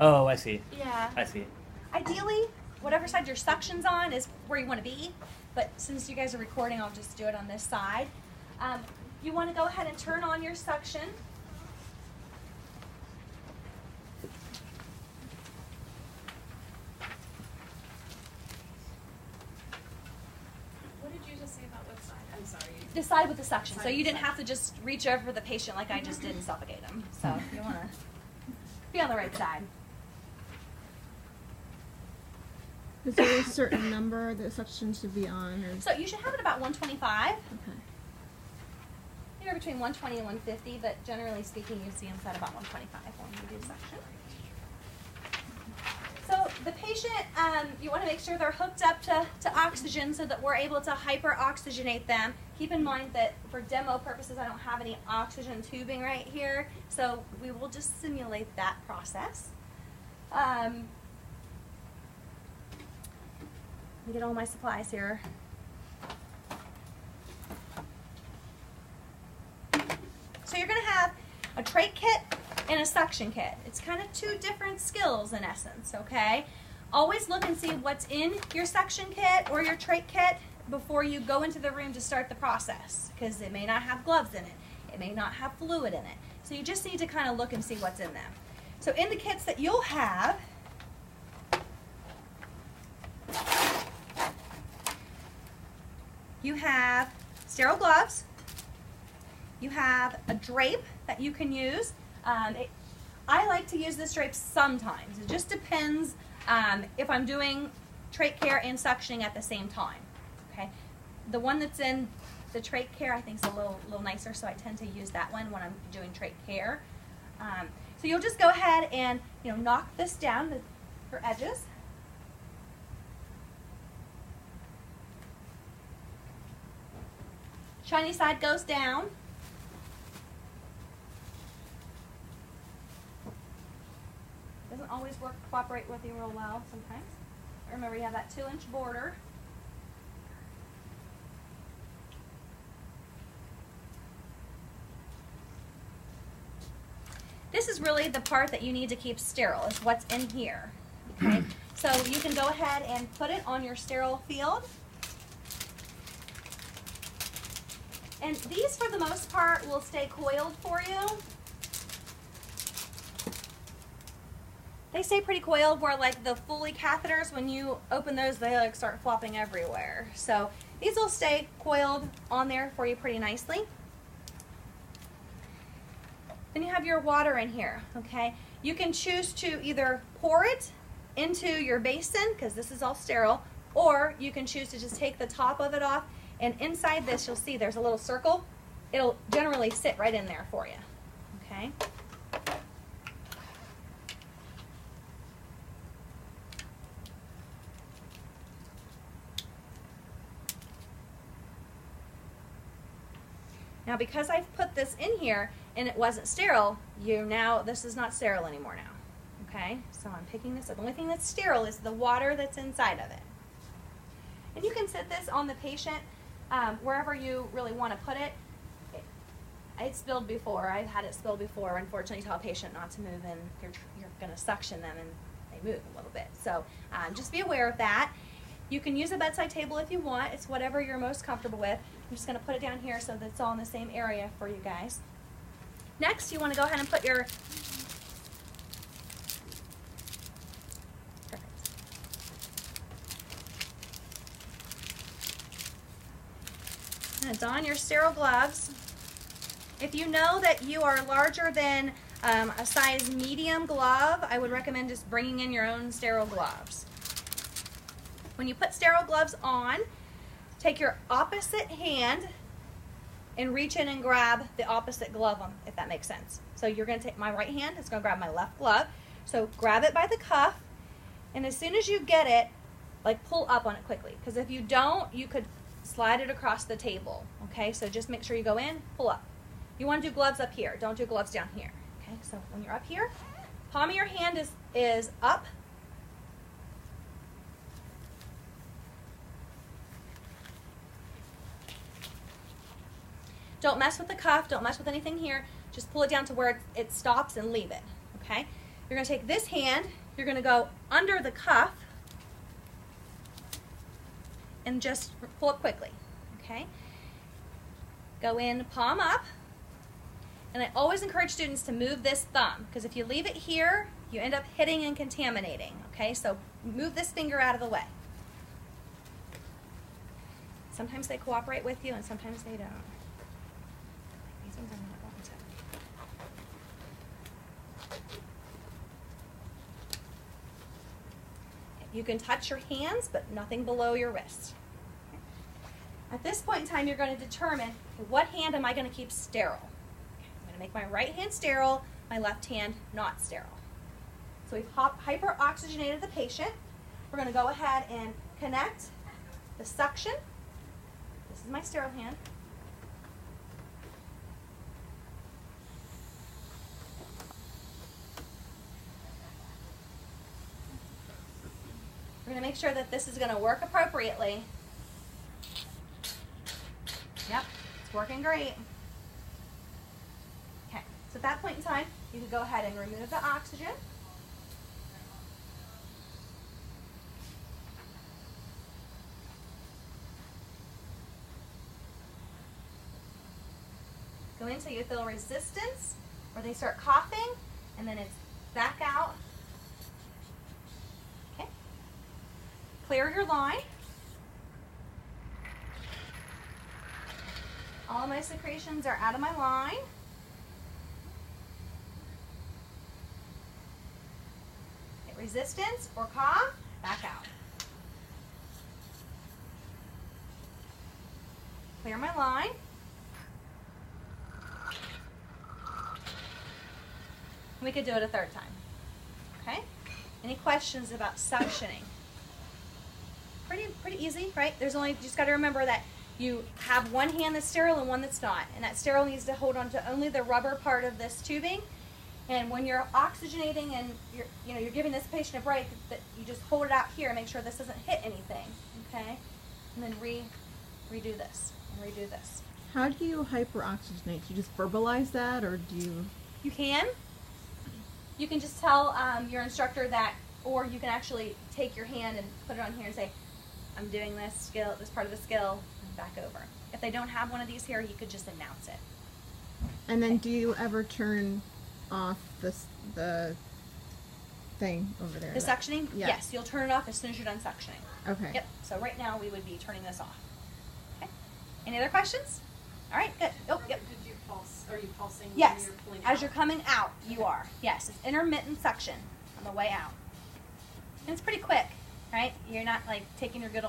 Oh, I see. Yeah. I see. Ideally, whatever side your suction's on is where you want to be, but since you guys are recording, I'll just do it on this side. You want to go ahead and turn on your suction. What did you just say about what side? I'm sorry. Decide with the suction, so you didn't have to just reach over the patient like I just did and suffocate them. So you want to be on the right side. Is there a certain number that suction should be on? Or? So you should have it about 125. Okay. Anywhere between 120 and 150, but generally speaking, you see them set about 125 when you do suction. So the patient, you want to make sure they're hooked up to oxygen so that we're able to hyperoxygenate them. Keep in mind that for demo purposes, I don't have any oxygen tubing right here, so we will just simulate that process. Let me get all my supplies here. So you're going to have a trach kit and a suction kit. It's kind of two different skills in essence, okay? Always look and see what's in your suction kit or your trach kit before you go into the room to start the process, because it may not have gloves in it. It may not have fluid in it. So you just need to kind of look and see what's in them. So in the kits that you'll have, you have sterile gloves, you have a drape that you can use. I like to use this drape sometimes. It just depends if I'm doing trach care and suctioning at the same time. Okay, the one that's in the trach care I think is a little nicer, so I tend to use that one when I'm doing trach care. So you'll just go ahead and knock this down for edges. Shiny side goes down. Doesn't always cooperate with you real well sometimes. Remember, you have that 2-inch border. This is really the part that you need to keep sterile, is what's in here. Okay? So you can go ahead and put it on your sterile field. And these, for the most part, will stay coiled for you. They stay pretty coiled, where like the Foley catheters, when you open those, they like start flopping everywhere. So these will stay coiled on there for you pretty nicely. Then you have your water in here, okay? You can choose to either pour it into your basin, because this is all sterile, or you can choose to just take the top of it off, and inside this you'll see there's a little circle. It'll generally sit right in there for you, okay? Now, because I've put this in here and it wasn't sterile, this is not sterile anymore now. Okay, so I'm picking this up. The only thing that's sterile is the water that's inside of it. And you can sit this on the patient wherever you really want to put it. It's spilled before. I've had it spilled before. Unfortunately, tell a patient not to move, and you're going to suction them and they move a little bit. So just be aware of that. You can use a bedside table if you want. It's whatever you're most comfortable with. I'm just going to put it down here so that it's all in the same area for you guys. Next, you want to go ahead and put your don your sterile gloves. If you know that you are larger than a size medium glove, I would recommend just bringing in your own sterile gloves. When you put sterile gloves on, take your opposite hand and reach in and grab the opposite glove, if that makes sense. So you're going to take my right hand, it's going to grab my left glove. So grab it by the cuff, and as soon as you get it, like pull up on it quickly. Because if you don't, you could slide it across the table. Okay, so just make sure you go in, pull up. You want to do gloves up here, don't do gloves down here. Okay, so when you're up here, palm of your hand is up. Don't mess with the cuff, don't mess with anything here. Just pull it down to where it stops and leave it, okay? You're going to take this hand, you're going to go under the cuff and just pull it quickly, okay? Go in, palm up, and I always encourage students to move this thumb, because if you leave it here, you end up hitting and contaminating, okay? So move this finger out of the way. Sometimes they cooperate with you and sometimes they don't. These ones are not wanting to. You can touch your hands, but nothing below your wrist. At this point in time, you're going to determine, okay, what hand am I going to keep sterile? I'm going to make my right hand sterile, my left hand not sterile. So we've hyperoxygenated the patient. We're going to go ahead and connect the suction. This is my sterile hand. We're going to make sure that this is going to work appropriately. Yep, it's working great. Okay, so at that point in time, you can go ahead and remove the oxygen. Go in until you feel resistance, or they start coughing, and then it's back out. Okay. Clear your line. All of my secretions are out of my line. Get resistance or cough, back out. Clear my line. We could do it a third time. Okay? Any questions about suctioning? Pretty easy, right? There's only, you just got to remember that you have one hand that's sterile and one that's not. And that sterile needs to hold on to only the rubber part of this tubing. And when you're oxygenating and you're giving this patient a break, that you just hold it out here and make sure this doesn't hit anything. Okay? And then redo this and redo this. How do you hyperoxygenate? Do you just verbalize that, or do you? You can. You can just tell your instructor that, or you can actually take your hand and put it on here and say, I'm doing this skill, this part of the skill, and back over. If they don't have one of these here, you could just announce it. And then do you ever turn off the thing over there? The suctioning? Yeah. Yes, you'll turn it off as soon as you're done suctioning. Okay. Yep, so right now we would be turning this off. Okay. Any other questions? All right, good. Oh, yep. Did you pulse? Are you pulsing when Yes, you're pulling as out? you're coming out, you are. Yes, it's intermittent suction on the way out. And it's pretty quick, right? You're not like taking your good